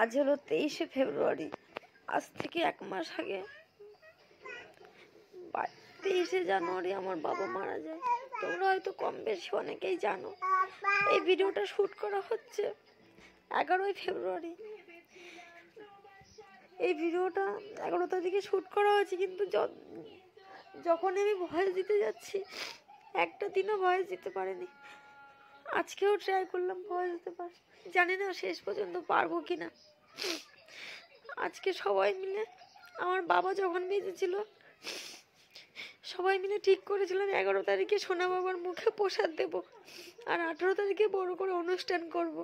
আজ হলো 23শে ফেব্রুয়ারি। আজ থেকে 1 মাস আগে 23শে জানুয়ারি আমার বাবা মারা যায়। তোমরা হয়তো কম বেশি অনেকেই জানো। এই ভিডিওটা শুট করা হচ্ছে 11ই ফেব্রুয়ারি। এই ভিডিওটা 11 তারিখে শুট করা হয়েছে, কিন্তু যখন আমি ভয়েস দিতে যাচ্ছি একটা দিনও ভয়েস দিতে পারিনি। আজকেও ট্রাই করলাম ভয়েস দিতে পারি, জানি না শেষ পর্যন্ত পারবো কিনা। আজকে সবাই মিলে, আমার বাবা যখন বেঁচে ছিল সবাই মিলে ঠিক করেছিলাম 11 তারিখে সোনা বাবার মুখে প্রসাদ দেব, আর 18 তারিখে বড় করে অনুষ্ঠান করব।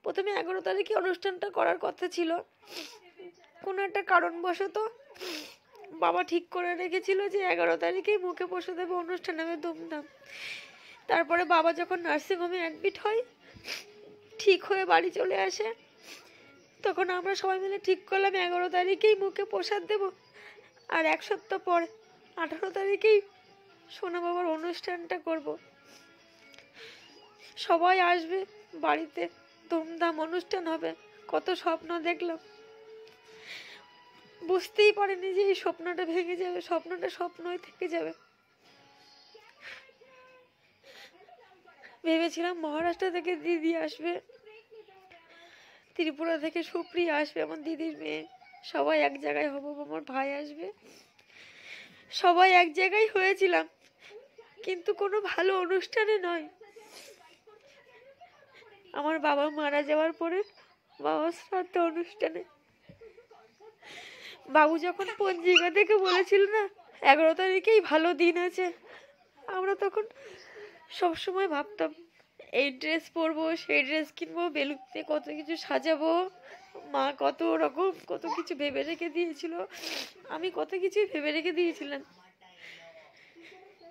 প্রথমে 11 তারিখে অনুষ্ঠানটা করার কথা ছিল, কোনো একটা কারণবশত বাবা ঠিক করে রেখেছিল যে 11 তারিখেই মুখে প্রসাদ দেব, অনুষ্ঠান হবে ধুমধাম। তারপরে বাবা যখন নার্সিংহোমে অ্যাডমিট হয়, ঠিক হয়ে বাড়ি চলে আসে, তখন আমরা সবাই মিলে ঠিক করলাম 11 তারিখেই মুখে প্রসাদ দেব, আর 1 সপ্তাহ পরে 18 তারিখেই সোনা বাবার অনুষ্ঠানটা করব। সবাই আসবে বাড়িতে, ধুমধাম অনুষ্ঠান হবে। কত স্বপ্ন দেখলাম, বুঝতেই পারিনি যে এই স্বপ্নটা ভেঙে যাবে, স্বপ্নটা স্বপ্নই থেকে যাবে। ভেবেছিলাম মহারাষ্ট্র থেকে দিদি আসবে, ত্রিপুরা থেকে সুপ্রিয়া আসবে, আমার দিদির মেয়ে, সবাই এক জায়গায় হবো, আমার ভাই আসবে, সবাই এক জায়গায় হয়েছিলাম, কিন্তু কোনো ভালো অনুষ্ঠানে নয়। আমার বাবা মারা যাওয়ার পরে বাবার শ্রাদ্ধ অনুষ্ঠানে বাবু যখন পঞ্জিকা থেকে বলেছিল না 11 তারিখেই ভালো দিন আছে, আমরা তখন সবসময় ভাবতাম এই ড্রেস পরবো, সেই ড্রেস কিনবো, বেলুনতে কত কিছু সাজাবো, মা কত রকম কত কিছু ভেবে রেখে দিয়েছিল, আমি কত কিছু ভেবে রেখে দিয়েছিলাম।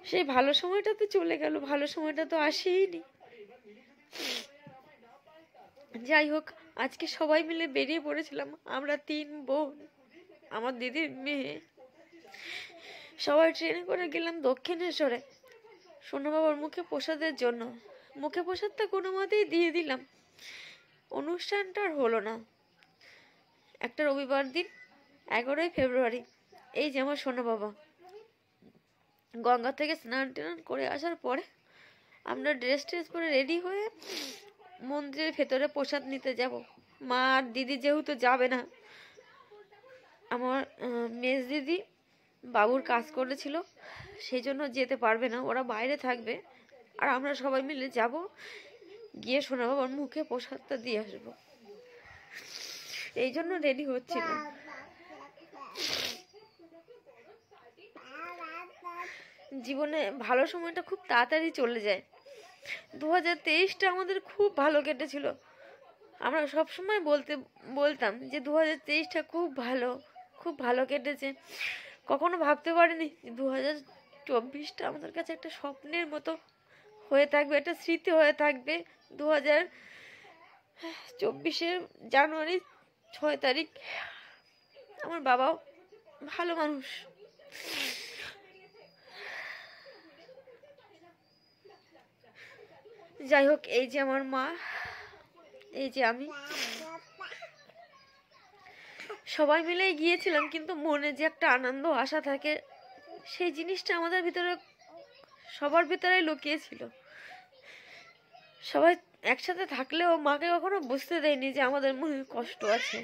সেই ভালো সময়টা তো চলে গেল, ভালো সময়টা তো আসেইনি। যাই হোক, আজকে সবাই মিলে বেরিয়ে পড়েছিলাম, আমরা 3 বোন, আমার দিদির মেয়ে, সবাই ট্রেনে করে গেলাম দক্ষিণেশ্বরে সোনা বাবার মুখে প্রসাদের জন্য। মুখে প্রসাদটা কোনো মতেই দিয়ে দিলাম, অনুষ্ঠানটা আর হলো না। একটা রবিবার দিন 11ই ফেব্রুয়ারি, এই যে আমার সোনা বাবা গঙ্গা থেকে স্নান টান করে আসার পরে আমরা ড্রেস পরে রেডি হয়ে মন্দিরের ভেতরে প্রসাদ নিতে যাব। মা আর দিদি যেহেতু যাবে না, আমার মেজ দিদি বাবুর কাজ করেছিল, সেই জন্য যেতে পারবে না, ওরা বাইরে থাকবে, আর আমরা সবাই মিলে যাব, গিয়ে সোনা বাবার মুখে প্রসাদটা দিয়ে আসবো, এই জন্য রেডি হচ্ছিল। জীবনে ভালো সময়টা খুব তাড়াতাড়ি চলে যায়। 2023টা আমাদের খুব ভালো কেটেছিল। আমরা সবসময় বলতাম যে 2023টা খুব ভালো কেটেছে। কখনো ভাবতে পারিনি 2024টা আমাদের কাছে একটা স্বপ্নের মতো হয়ে থাকবে, একটা স্মৃতি হয়ে থাকবে। 2024 জানুয়ারি 6 তারিখ আমার বাবাও ভালো মানুষ। যাই হোক, এই যে আমার মা, এই যে আমি, সবাই মিলে গিয়েছিলাম, কিন্তু মনে যে একটা আনন্দ আশা থাকে, সেই জিনিসটা আমাদের ভিতরে, সবার ভিতরে লুকিয়ে ছিল। সবাই একসাথে থাকলেও মাকে কখনো বুঝতে দেয়নি যে আমাদের মনে কষ্ট আছে।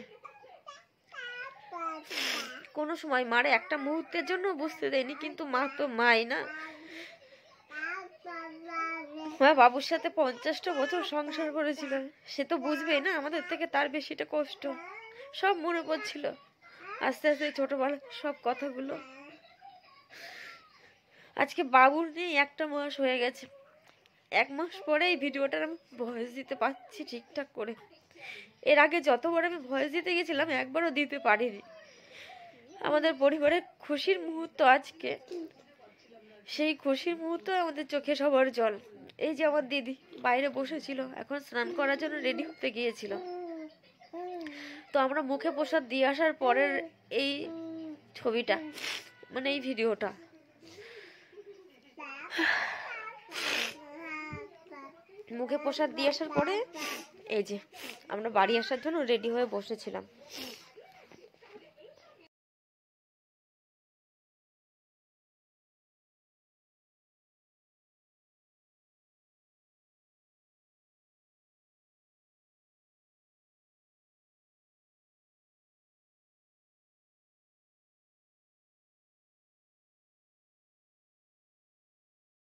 কোনো সময় মারে একটা মুহূর্তের জন্য বুঝতে দেয়নি, কিন্তু মা তো মাই না। মা বাবুর সাথে 50টা বছর সংসার করেছিল, সে তো বুঝবে না আমাদের থেকে তার বেশিটা কষ্ট। সব মনে পড়ছিল আস্তে আস্তে ছোটবেলার সব কথাগুলো। আজকে বাবুর নিয়ে 1 মাস হয়ে গেছে। 1 মাস পরে এই ভিডিওটার আমি ভয়েস দিতে পারছি ঠিকঠাক করে। এর আগে যতবার আমি ভয়েস দিতে গেছিলাম একবারও দিতে পারিনি। আমাদের পরিবারের খুশির মুহূর্ত আজকে, সেই খুশির মুহূর্ত আমাদের চোখে সবার জল। এই যে আমার দিদি বাইরে বসেছিল, এখন স্নান করার জন্য রেডি হতে গিয়েছিল। তো আমরা মুখে প্রসাদ দিয়ে আসার পরের এই ছবিটা, মানে এই ভিডিওটা। মুখে প্রসাদ দিয়ে আসার পরে এই যে আমরা বাড়ি আসার জন্য রেডি হয়ে বসেছিলাম,